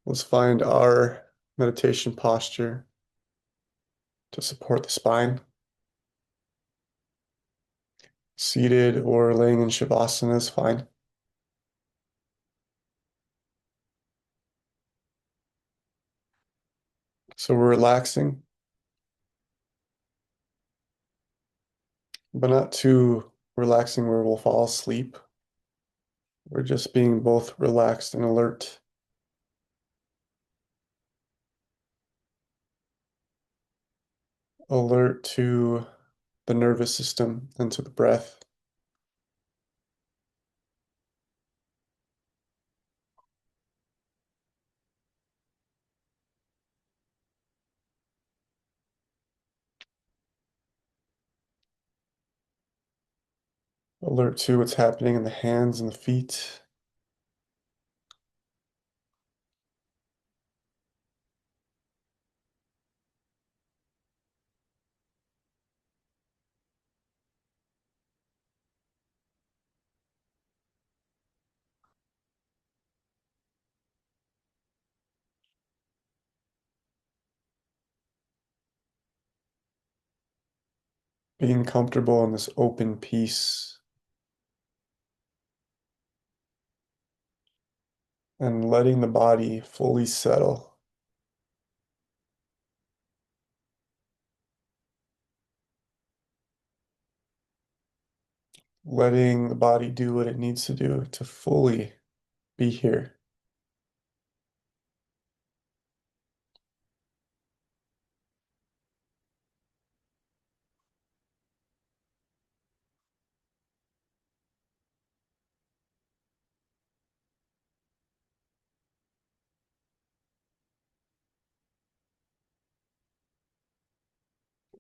Let's find our meditation posture to support the spine. Seated or laying in Shavasana is fine. So we're relaxing, but not too relaxing where we'll fall asleep. We're just being both relaxed and alert. Alert to the nervous system and to the breath. Alert to what's happening in the hands and the feet. Being comfortable in this open peace and letting the body fully settle. Letting the body do what it needs to do to fully be here.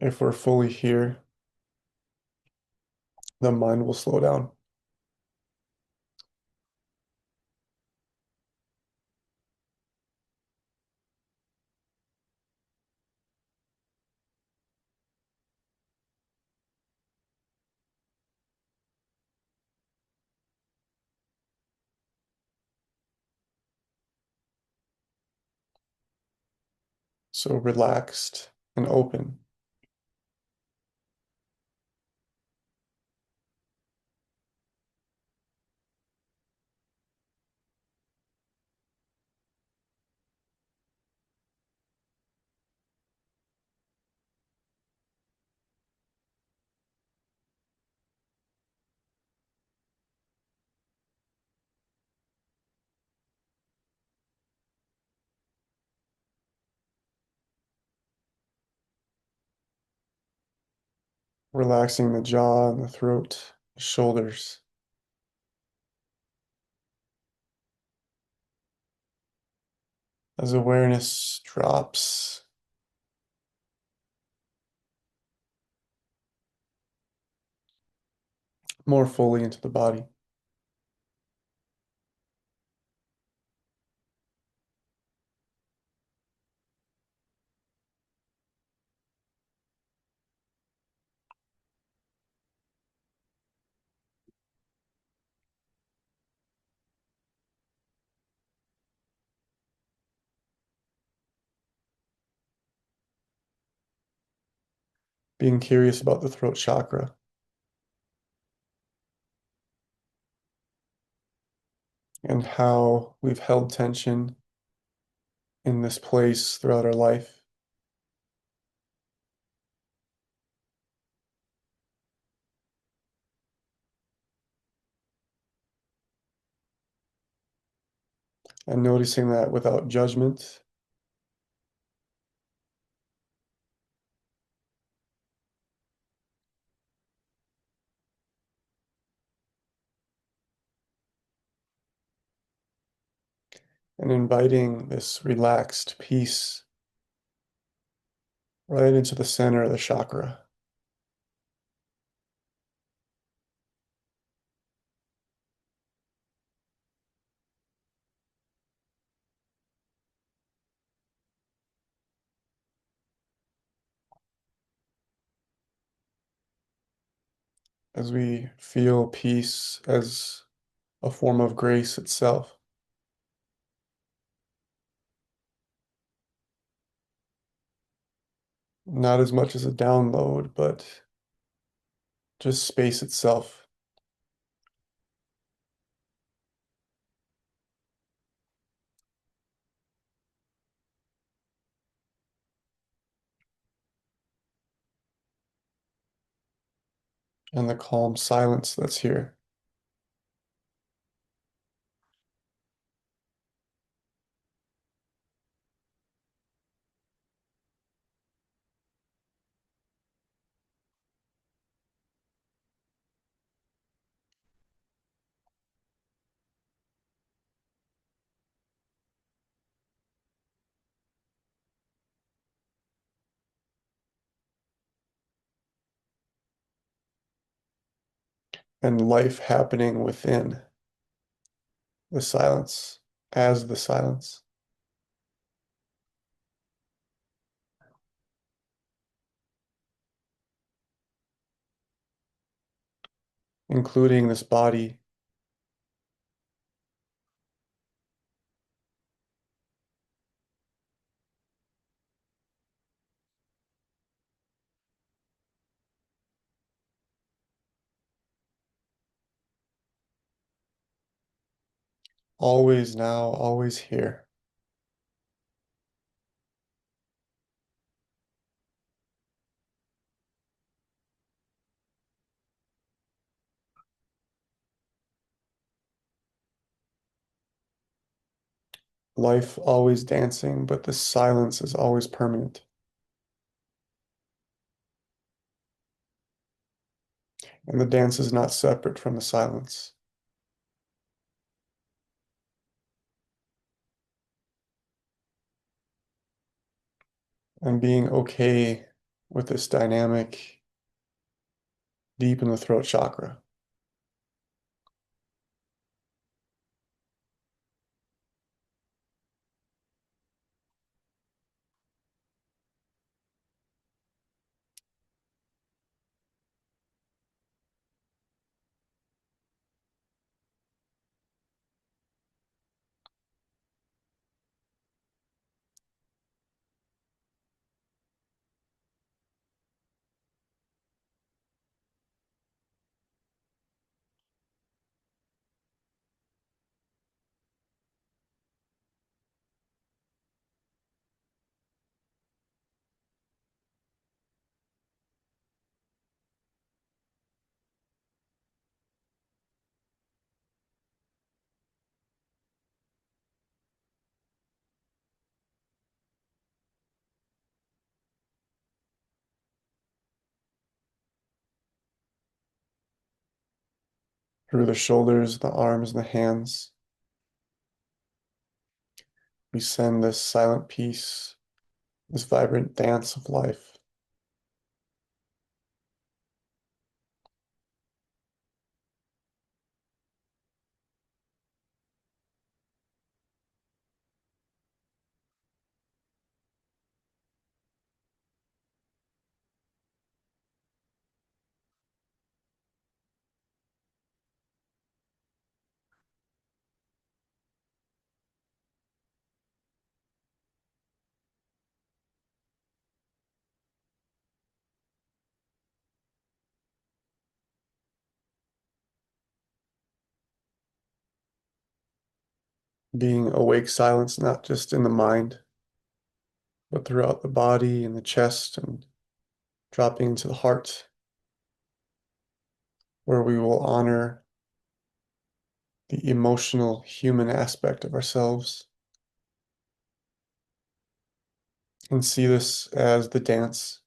If we're fully here, the mind will slow down. So relaxed and open. Relaxing the jaw and the throat, the shoulders. As awareness drops, more fully into the body. Being curious about the throat chakra and how we've held tension in this place throughout our life. And noticing that without judgment, and inviting this relaxed peace right into the center of the chakra. As we feel peace as a form of grace itself. Not as much as a download, but just space itself and the calm silence that's here. And life happening within the silence, as the silence, including this body, always now, always here. Life always dancing, but the silence is always permanent. And the dance is not separate from the silence. And being okay with this dynamic deep in the throat chakra. Through the shoulders, the arms, and the hands, we send this silent peace, this vibrant dance of life. Being awake silence, not just in the mind, but throughout the body and the chest and dropping into the heart, where we will honor the emotional human aspect of ourselves and see this as the dance,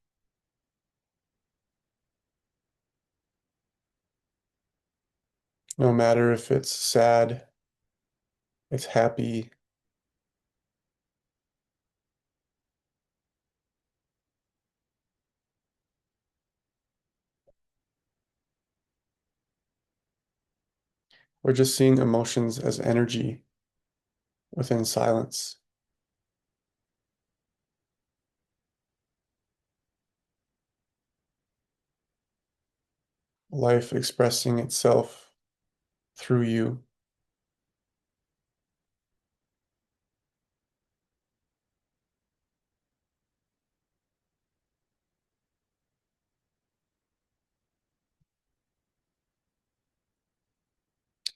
no matter if it's sad, it's happy, or just seeing emotions as energy within silence. Life expressing itself through you.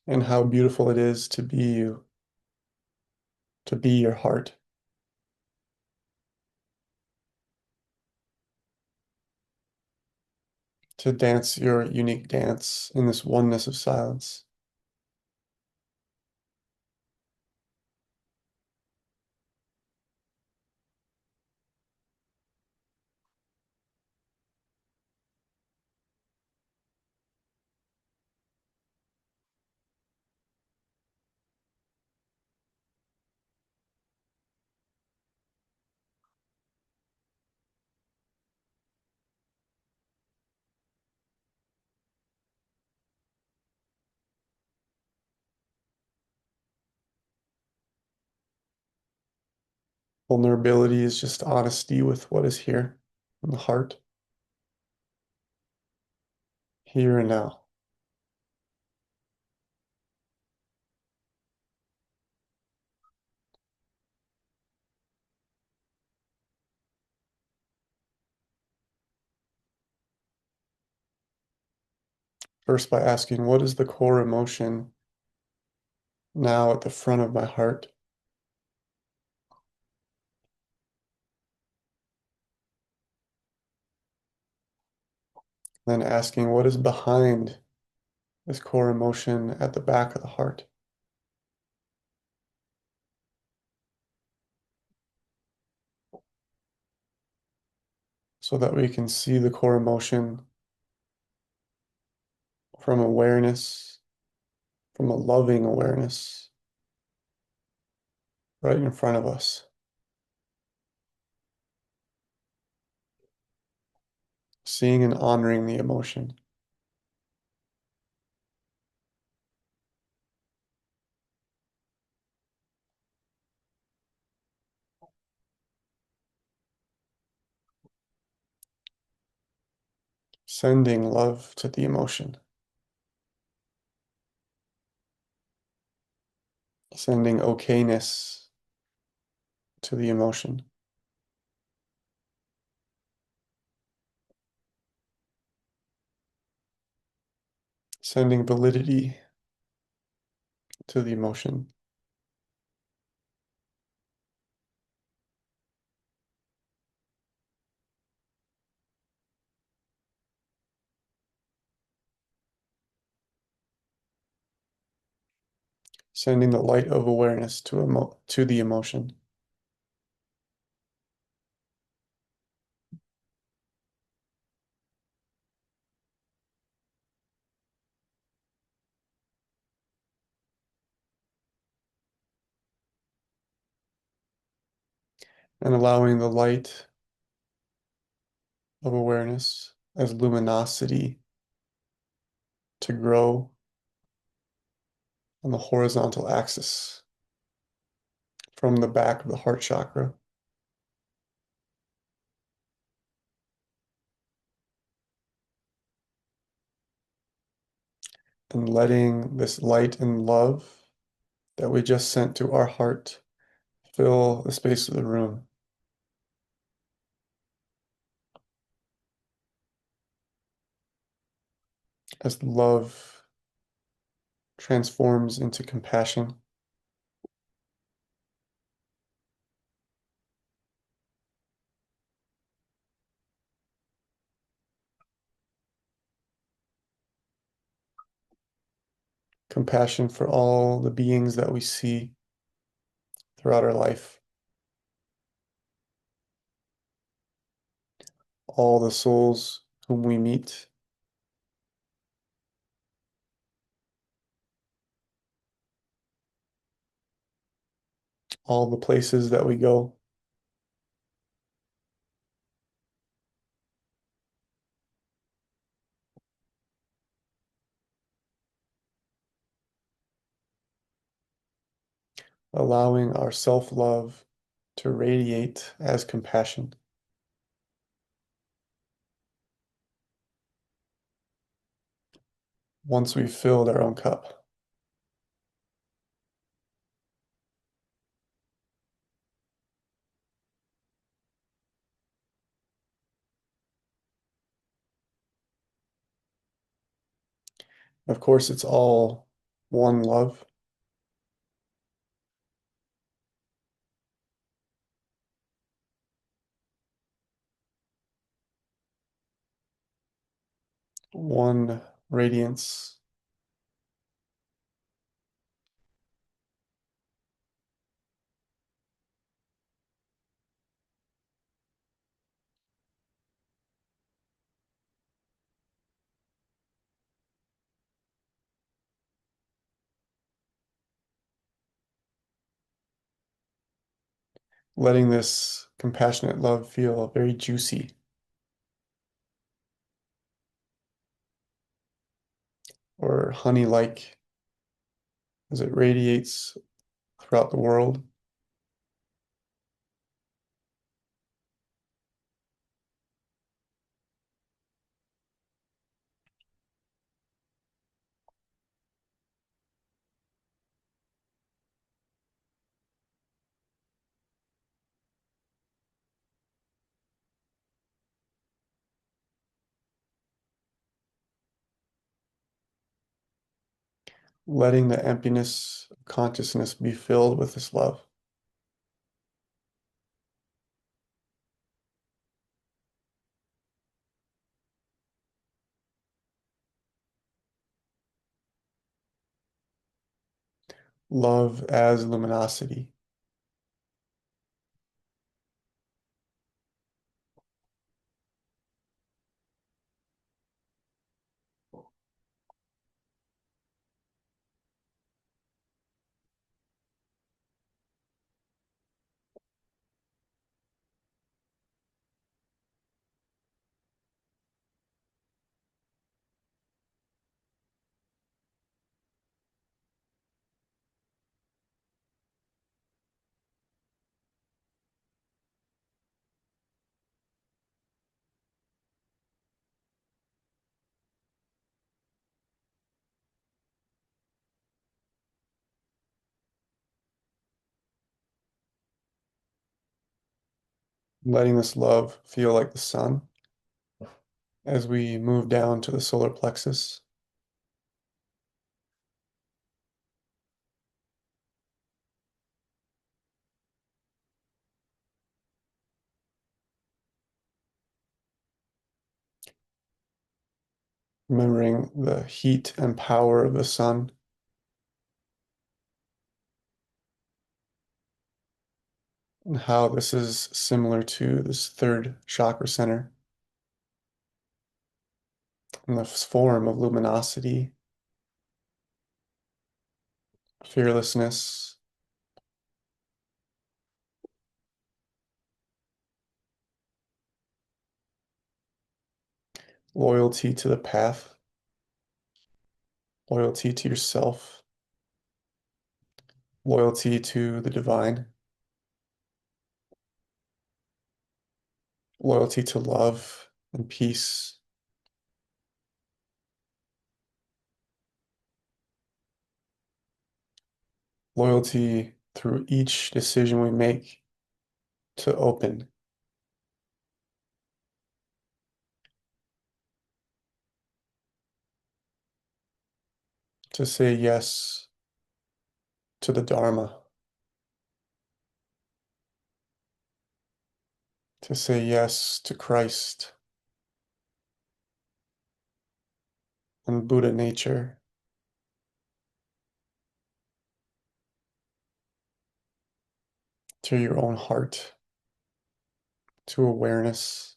and how beautiful it is to be you, to be your heart, to dance your unique dance in this oneness of silence. Vulnerability is just honesty with what is here in the heart, here and now. First, by asking, what is the core emotion now at the front of my heart? Then asking, what is behind this core emotion at the back of the heart? So that we can see the core emotion from awareness, from a loving awareness right in front of us. Seeing and honoring the emotion, sending love to the emotion, sending okayness to the emotion, sending validity to the emotion, sending the light of awareness to the emotion, and allowing the light of awareness as luminosity to grow on the horizontal axis from the back of the heart chakra, and letting this light and love that we just sent to our heart fill the space of the room as love transforms into compassion, compassion for all the beings that we see throughout our life, all the souls whom we meet, all the places that we go, allowing our self-love to radiate as compassion once we've filled our own cup. Of course, it's all one love, one radiance, letting this compassionate love feel very juicy or honey-like as it radiates throughout the world. Letting the emptiness of consciousness be filled with this love. Love as luminosity. Letting this love feel like the sun as we move down to the solar plexus. Remembering the heat and power of the sun, and how this is similar to this third chakra center in the form of luminosity, fearlessness, loyalty to the path, loyalty to yourself, loyalty to the divine, loyalty to love and peace, loyalty through each decision we make to open, to say yes to the Dharma, to say yes to Christ and Buddha nature, to your own heart, to awareness.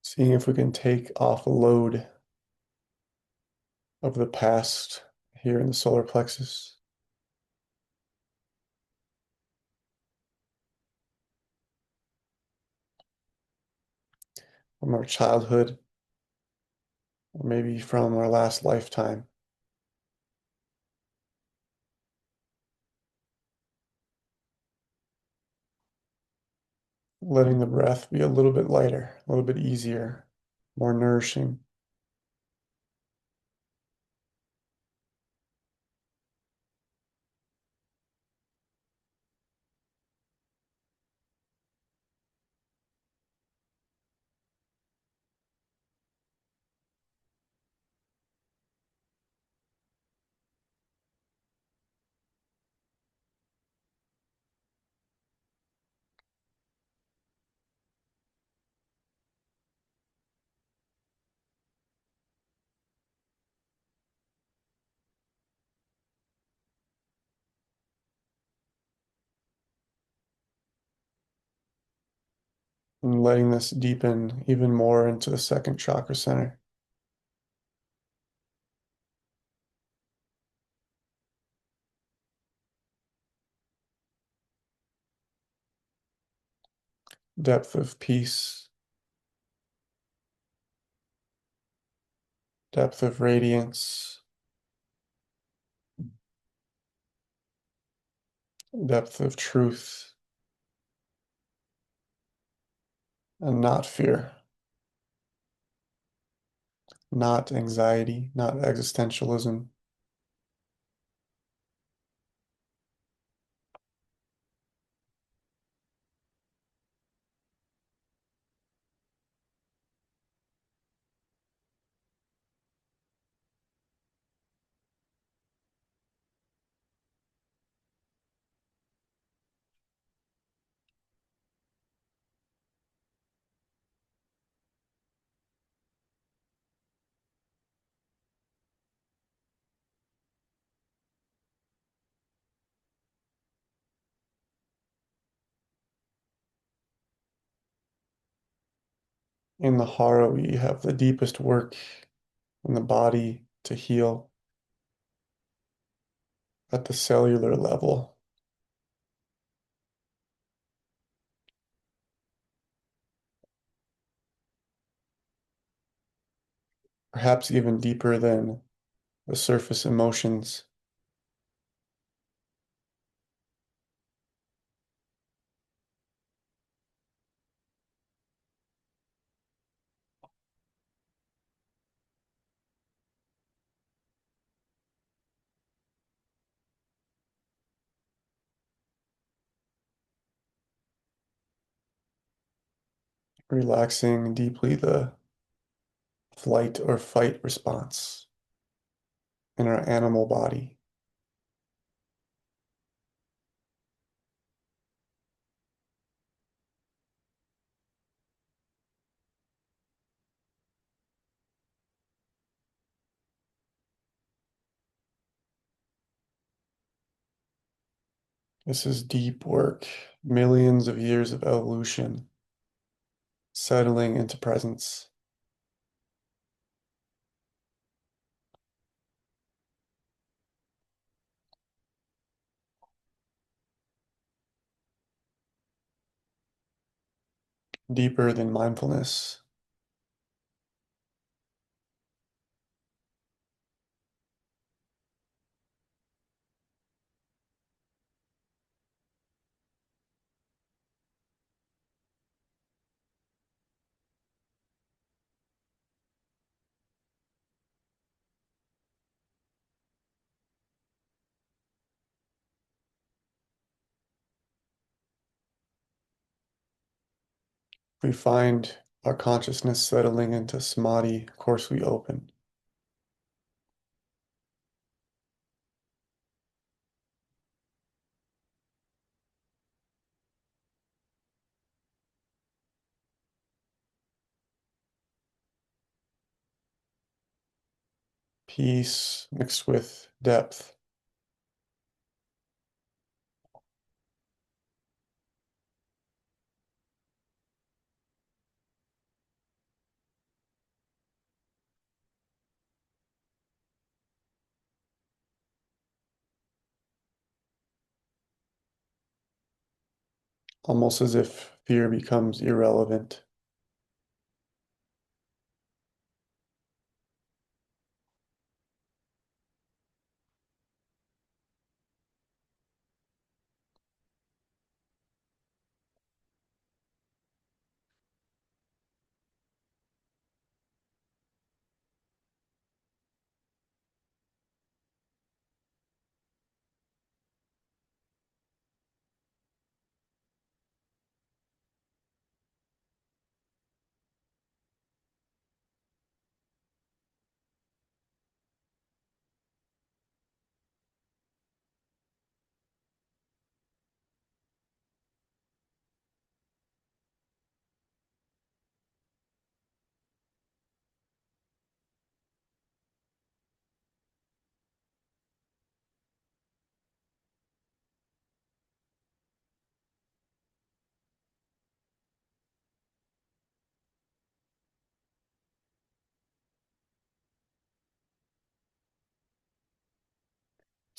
Seeing if we can take off a load of the past here in the solar plexus. from our childhood, or maybe from our last lifetime. Letting the breath be a little bit lighter, a little bit easier, more nourishing. And letting this deepen even more into the second chakra center. Depth of peace, depth of radiance, depth of truth, and not fear, not anxiety, not existentialism. In the Hara, we have the deepest work in the body to heal at the cellular level, perhaps even deeper than the surface emotions. Relaxing deeply the flight or fight response in our animal body. This is deep work, millions of years of evolution settling into presence, deeper than mindfulness. We find our consciousness settling into samadhi, of course we open. Peace mixed with depth, almost as if fear becomes irrelevant.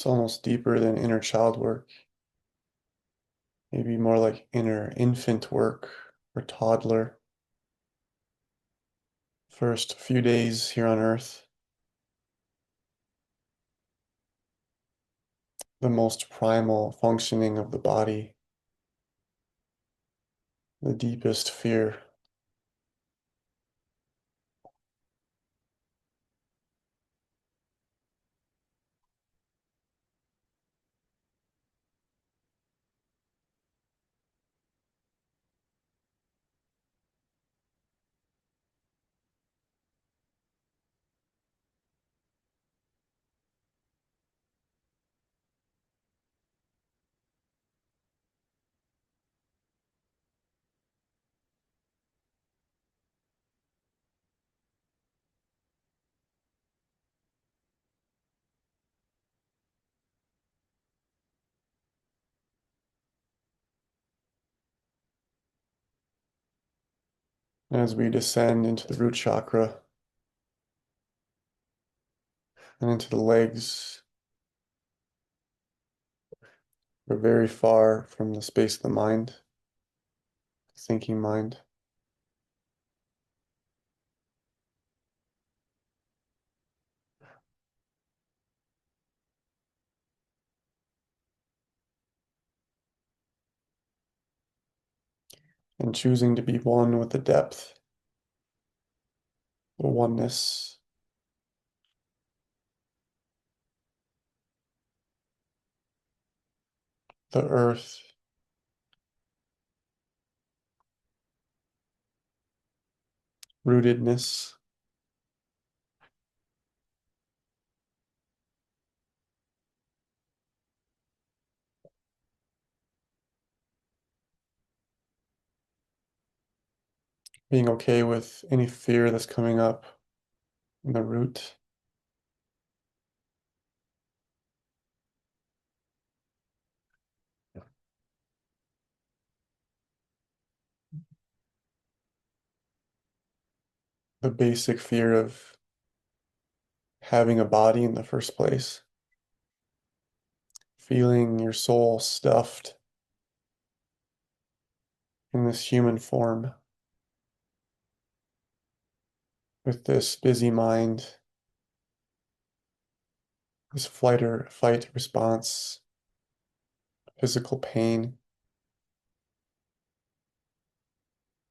It's almost deeper than inner child work, maybe more like inner infant work or toddler. First few days here on Earth, the most primal functioning of the body, the deepest fear. As we descend into the root chakra and into the legs, we're very far from the space of the mind, the thinking mind. And choosing to be one with the depth, the oneness, the earth, rootedness, being okay with any fear that's coming up in the root, the basic fear of having a body in the first place, feeling your soul stuffed in this human form with this busy mind, this flight or fight response, physical pain,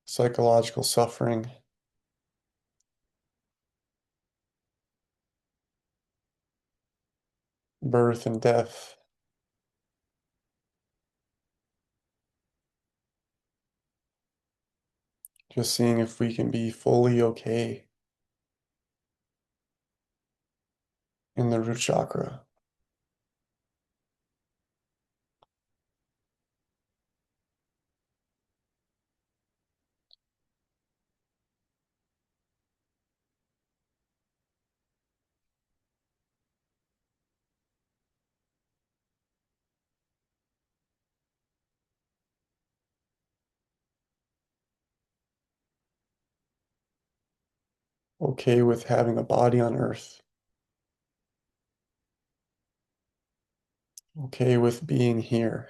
psychological suffering, birth and death. Just seeing if we can be fully okay in the root chakra. Okay with having a body on earth. Okay with being here.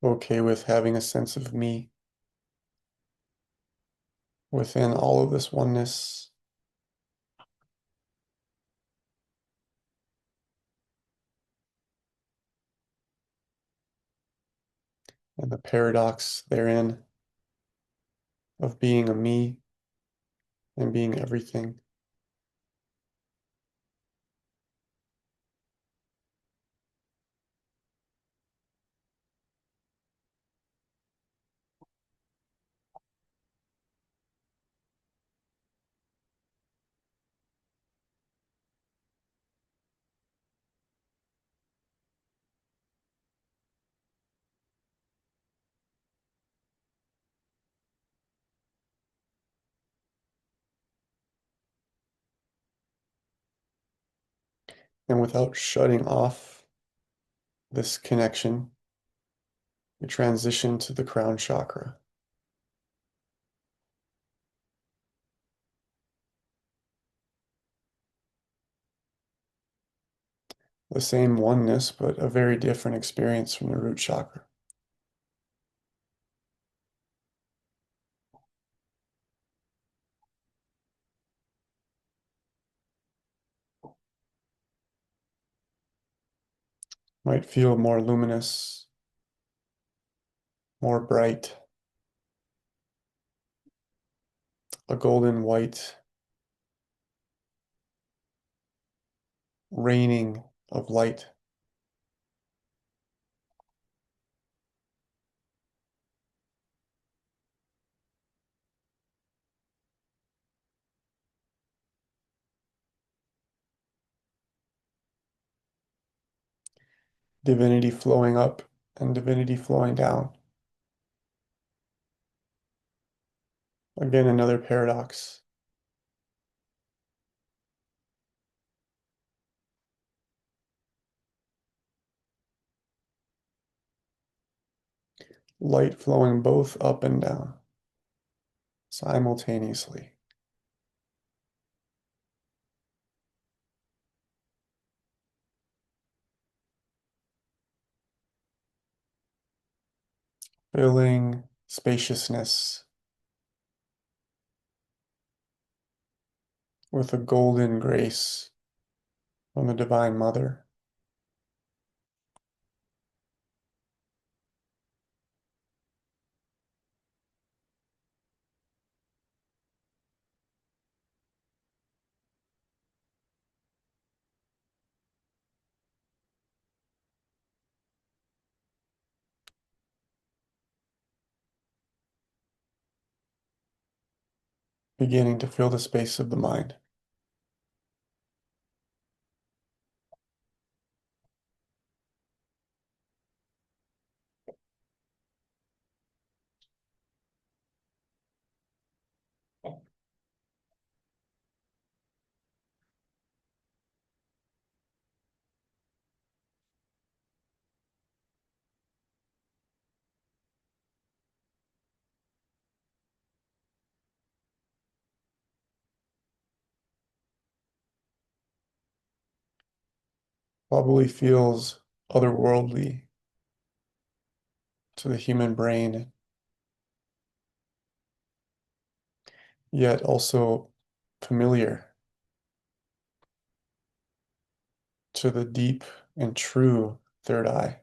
Okay with having a sense of me within all of this oneness, and the paradox therein of being a me and being everything. And without shutting off this connection, we transition to the crown chakra. The same oneness, but a very different experience from the root chakra. Might feel more luminous, more bright, a golden white raining of light. Divinity flowing up and divinity flowing down. Again, another paradox. Light flowing both up and down simultaneously. Filling spaciousness with a golden grace from the Divine Mother. Beginning to fill the space of the mind. Probably feels otherworldly to the human brain, yet also familiar to the deep and true third eye.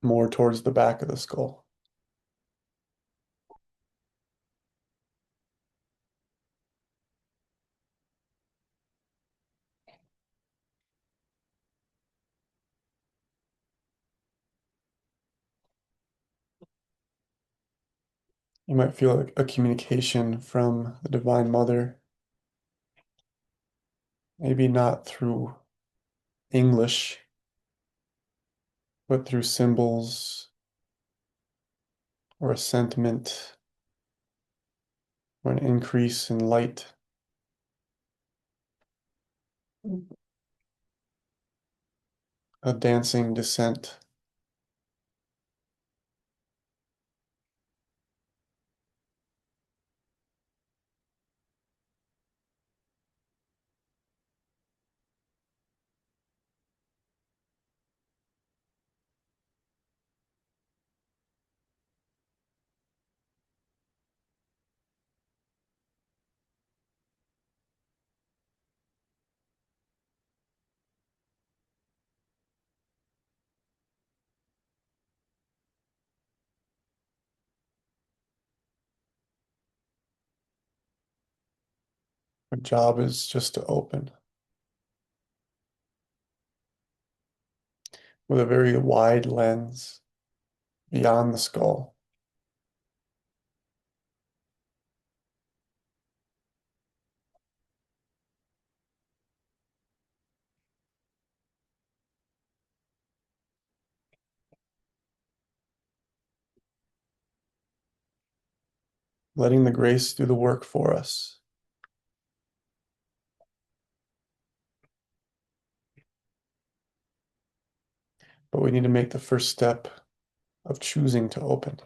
More towards the back of the skull. You might feel like a communication from the Divine Mother, maybe not through English, but through symbols or a sentiment or an increase in light, a dancing descent. Our job is just to open with a very wide lens beyond the skull. letting the grace do the work for us. But we need to make the first step of choosing to open.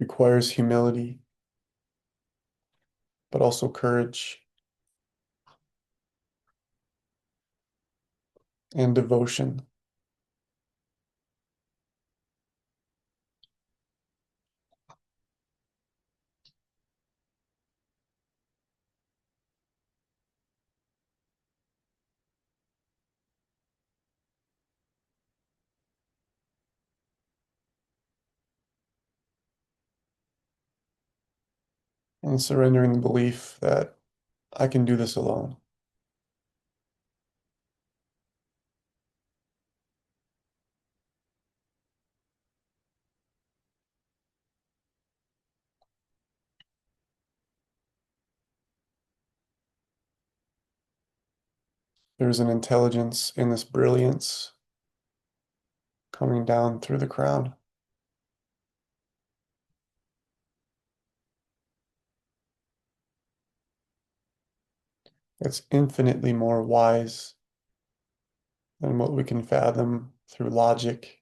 Requires humility, but also courage and devotion. And surrendering the belief that I can do this alone. There's an intelligence in this brilliance coming down through the crown. It's infinitely more wise than what we can fathom through logic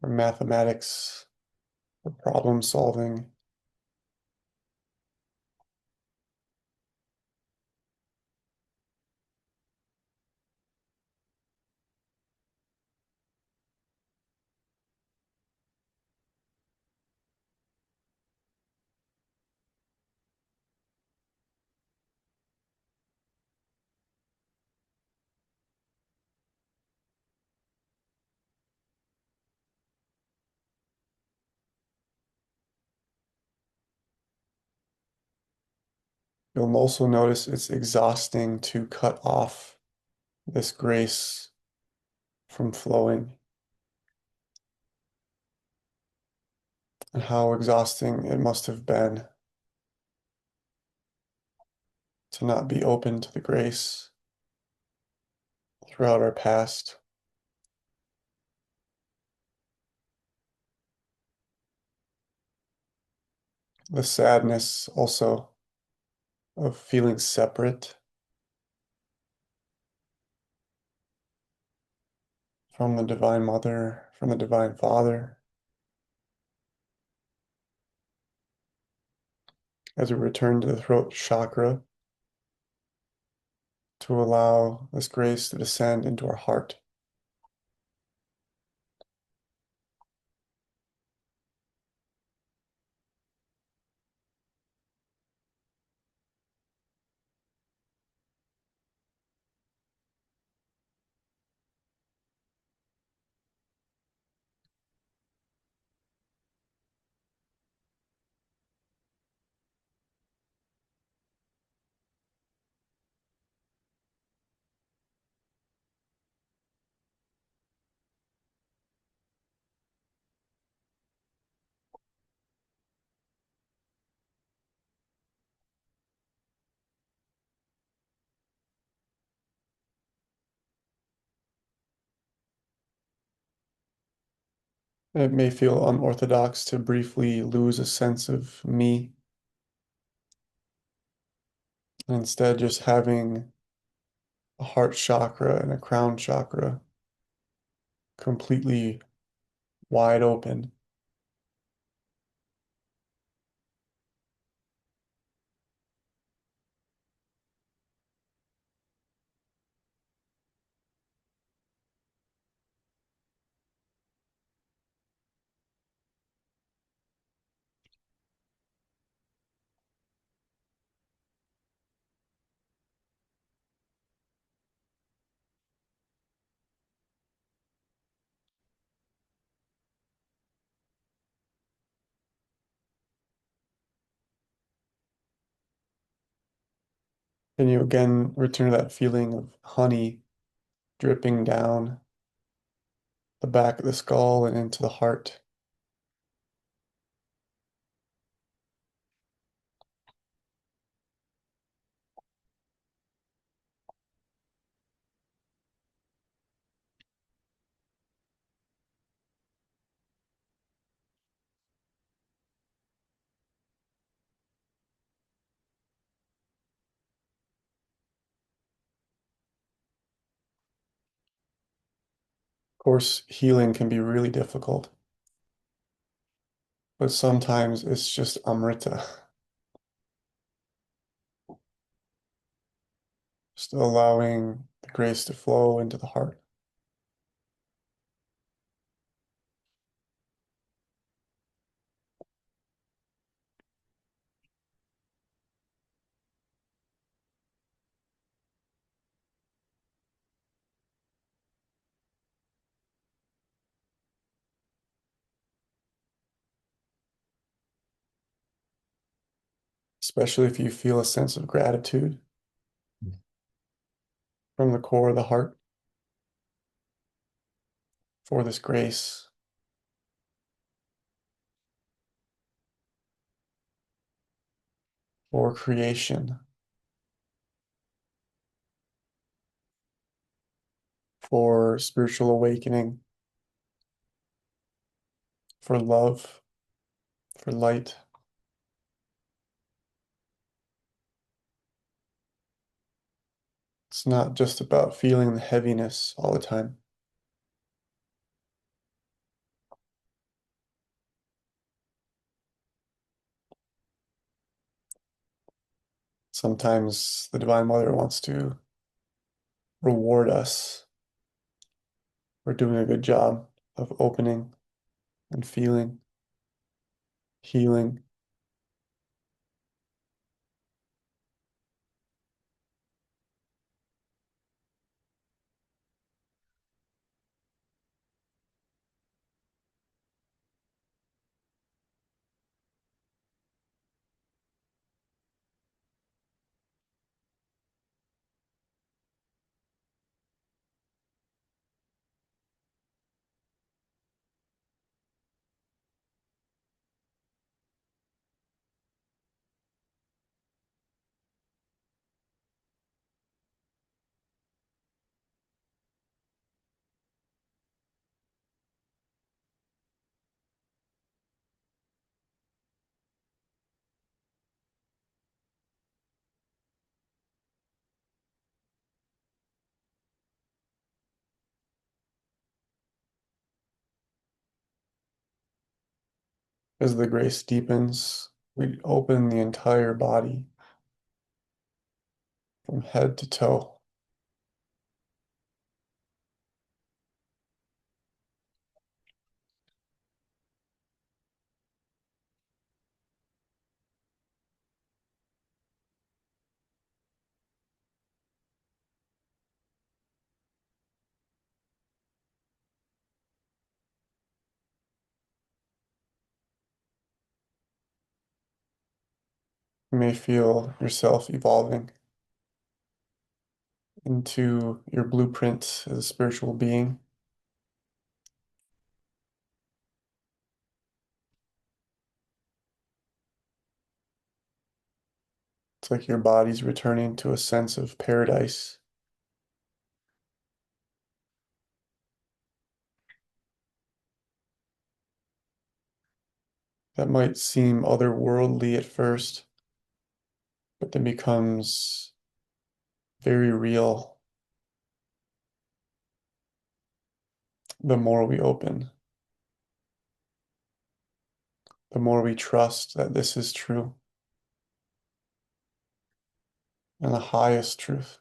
or mathematics or problem solving. You'll also notice it's exhausting to cut off this grace from flowing, and how exhausting it must have been to not be open to the grace throughout our past. The sadness also of feeling separate from the Divine Mother, from the Divine Father, as we return to the throat chakra to allow this grace to descend into our heart. It may feel unorthodox to briefly lose a sense of me, and instead just having a heart chakra and a crown chakra completely wide open. And you again return to that feeling of honey dripping down the back of the skull and into the heart. Of course, healing can be really difficult, but sometimes it's just Amrita, just allowing the grace to flow into the heart. Especially if you feel a sense of gratitude from the core of the heart for this grace, for creation, for spiritual awakening, for love, for light. It's not just about feeling the heaviness all the time. Sometimes the Divine Mother wants to reward us for doing a good job of opening and feeling, healing. As the grace deepens, we open the entire body from head to toe. You may feel yourself evolving into your blueprint as a spiritual being. It's like your body's returning to a sense of paradise that might seem otherworldly at first, but then becomes very real the more we open, the more we trust that this is true and the highest truth,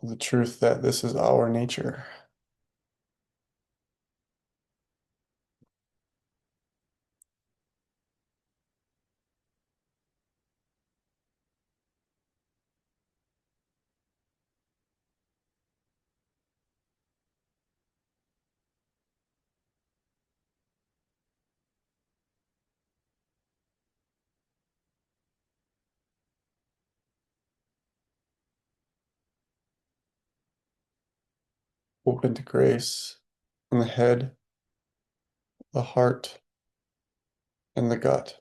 the truth that this is our nature. Open to grace in the head, the heart, and the gut.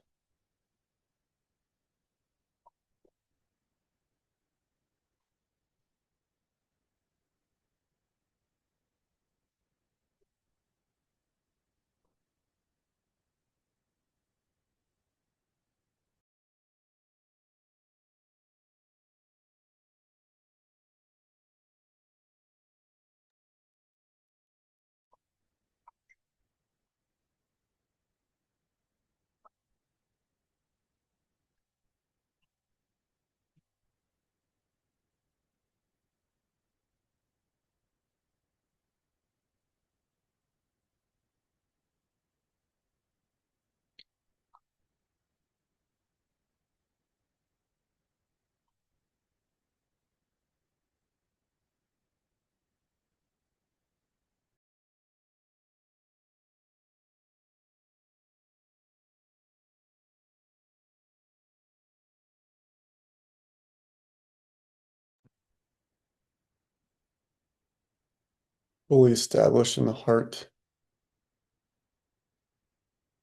fully established in the heart,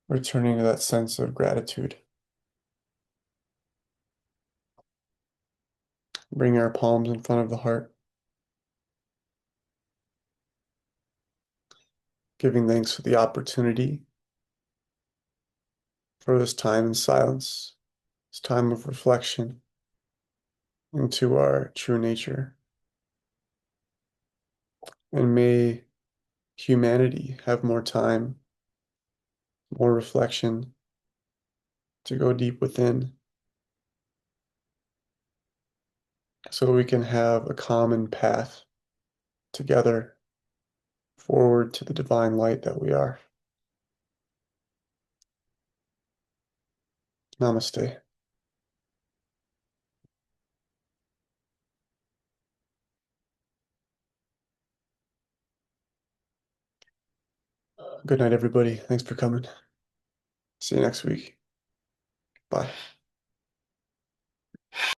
returning to that sense of gratitude. Bring our palms in front of the heart, giving thanks for the opportunity for this time in silence, this time of reflection into our true nature. And may humanity have more time, more reflection to go deep within so we can have a common path together forward to the divine light that we are. Namaste. Good night, everybody. Thanks for coming. See you next week. Bye.